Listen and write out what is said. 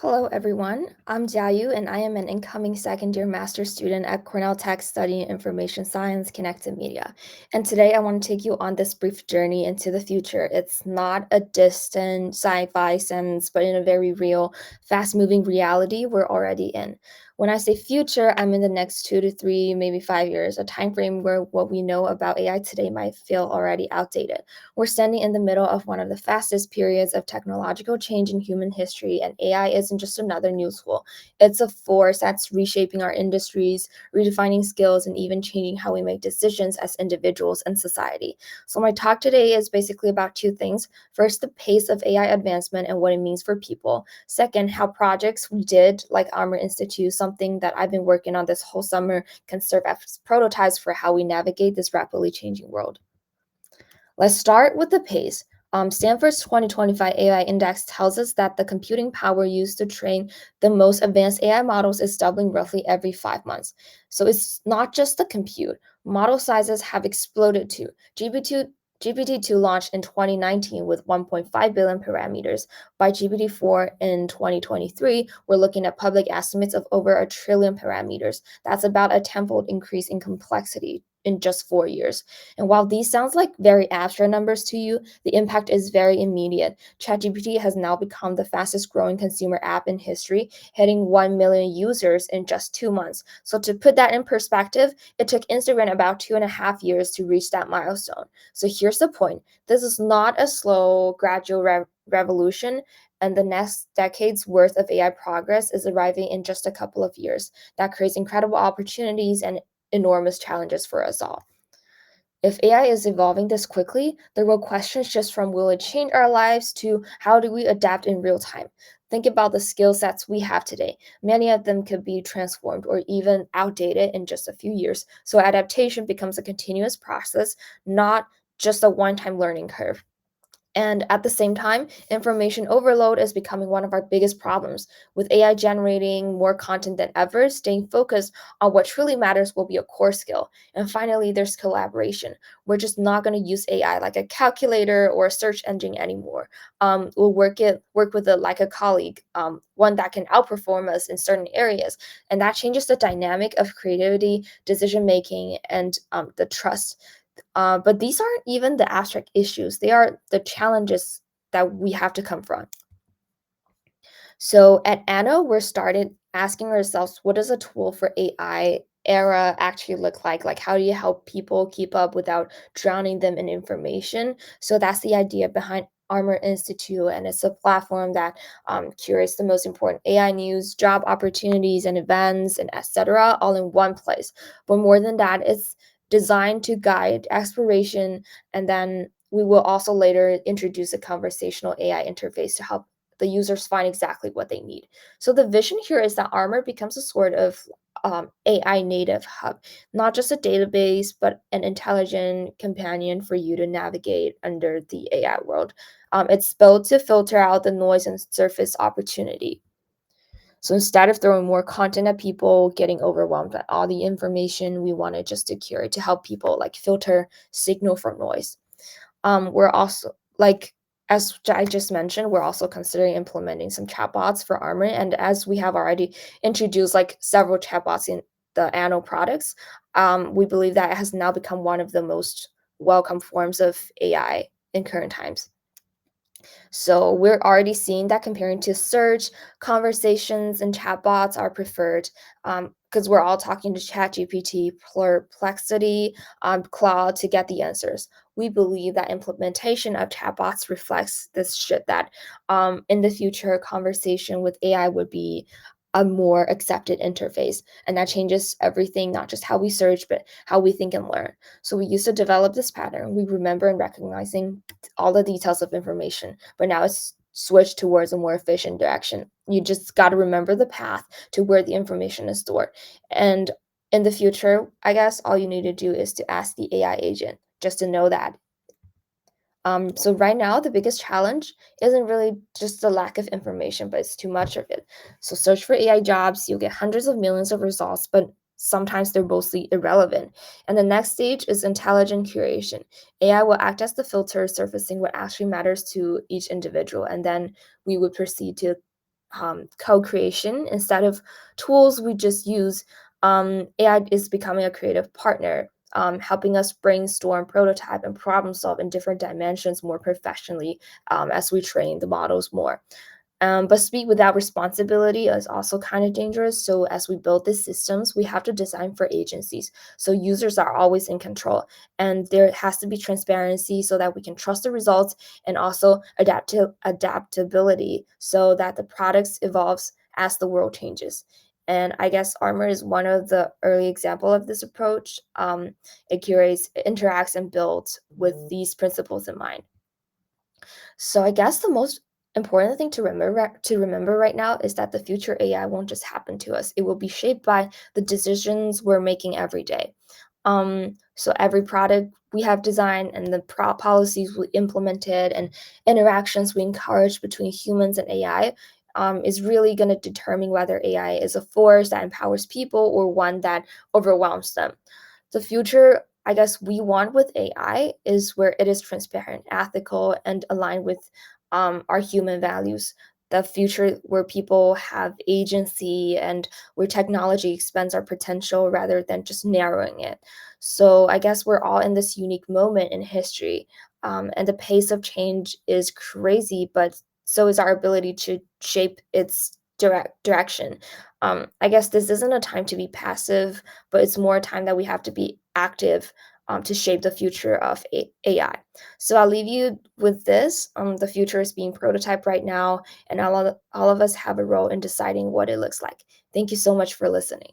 Hello, everyone. I'm Jiayu, and I am an incoming second year master's student at Cornell Tech studying information science, connected media. And today I want to take you on this brief journey into the future. It's not a distant sci fi sense, but in a very real, fast moving reality we're already in. When I say future, I'm in the next 2 to 3, maybe 5 years, a time frame where what we know about AI today might feel already outdated. We're standing in the middle of one of the fastest periods of technological change in human history, and AI isn't just another new tool. It's a force that's reshaping our industries, redefining skills, and even changing how we make decisions as individuals and society. So, my talk today is basically about two things. First, the pace of AI advancement and what it means for people. Second, how projects we did, like Armor Institute, something that I've been working on this whole summer, can serve as prototypes for how we navigate this rapidly changing world. Let's start with the pace. Stanford's 2025 AI Index tells us that the computing power used to train the most advanced AI models is doubling roughly every 5 months. So it's not just the compute. Model sizes have exploded too. GPT-2 launched in 2019 with 1.5 billion parameters. By GPT-4 in 2023, we're looking at public estimates of over a trillion parameters. That's about a tenfold increase in complexity in just 4 years. And while these sounds like very abstract numbers to you, the impact is very immediate. ChatGPT has now become the fastest growing consumer app in history, hitting 1 million users in just 2 months. So to put that in perspective, it took Instagram about 2.5 years to reach that milestone. So here's the point. This is not a slow, gradual revolution, and the next decade's worth of AI progress is arriving in just a couple of years. That creates incredible opportunities and enormous challenges for us all. If AI is evolving this quickly, there will questions just from will it change our lives to how do we adapt in real time? Think about the skill sets we have today. Many of them could be transformed or even outdated in just a few years. So adaptation becomes a continuous process, not just a one time learning curve. And at the same time, information overload is becoming one of our biggest problems. With AI generating more content than ever, staying focused on what truly matters will be a core skill. And finally, there's collaboration. We're just not going to use AI like a calculator or a search engine anymore. We'll work with it like a colleague, one that can outperform us in certain areas, and that changes the dynamic of creativity, decision making, and the trust. But these aren't even the abstract issues, they are the challenges that we have to confront. So at Anno, we're started asking ourselves, what does a tool for AI era actually look like? Like, how do you help people keep up without drowning them in information? So that's the idea behind Armor Institute, and it's a platform that curates the most important AI news, job opportunities, and events, and etc., all in one place. But more than that, it's designed to guide exploration, and then we will also later introduce a conversational AI interface to help the users find exactly what they need. So the vision here is that Armor becomes a sort of AI native hub, not just a database, but an intelligent companion for you to navigate under the AI world. It's built to filter out the noise and surface opportunity. So instead of throwing more content at people, getting overwhelmed by all the information, we wanted just to curate to help people like filter signal from noise. We're also like as I just mentioned, we're also considering implementing some chatbots for Armor, and as we have already introduced like several chatbots in the Anno products, we believe that it has now become one of the most welcome forms of AI in current times. So we're already seeing that comparing to search, conversations and chatbots are preferred because we're all talking to ChatGPT, Perplexity, Claude to get the answers. We believe that implementation of chatbots reflects this shift that in the future, conversation with AI would be a more accepted interface. And that changes everything, not just how we search, but how we think and learn. So we used to develop this pattern. We remember and recognizing all the details of information, but now it's switched towards a more efficient direction. You just got to remember the path to where the information is stored. And in the future, I guess all you need to do is to ask the AI agent just to know that. So right now, the biggest challenge isn't really just the lack of information, but it's too much of it. So search for AI jobs, you'll get hundreds of millions of results, but sometimes they're mostly irrelevant. And the next stage is intelligent curation. AI will act as the filter, surfacing what actually matters to each individual, and then we would proceed to co-creation. Instead of tools we just use, AI is becoming a creative partner, helping us brainstorm, prototype, and problem solve in different dimensions more professionally as we train the models more. But speed without responsibility is also kind of dangerous. So, as we build these systems, we have to design for agencies. So, users are always in control, and there has to be transparency so that we can trust the results, and also adaptability so that the products evolves as the world changes. And I guess Armor is one of the early example of this approach. It curates, interacts, and builds with these principles in mind. So I guess the most important thing to remember right now is that the future AI won't just happen to us. It will be shaped by the decisions we're making every day. So every product we have designed and the policies we implemented and interactions we encourage between humans and AI is really going to determine whether AI is a force that empowers people or one that overwhelms them. The future, I guess, we want with AI is where it is transparent, ethical, and aligned with our human values. The future where people have agency and where technology expands our potential rather than just narrowing it. So I guess we're all in this unique moment in history, and the pace of change is crazy, but so is our ability to shape its direction. I guess this isn't a time to be passive, but it's more a time that we have to be active to shape the future of AI. So I'll leave you with this. The future is being prototyped right now, and all of us have a role in deciding what it looks like. Thank you so much for listening.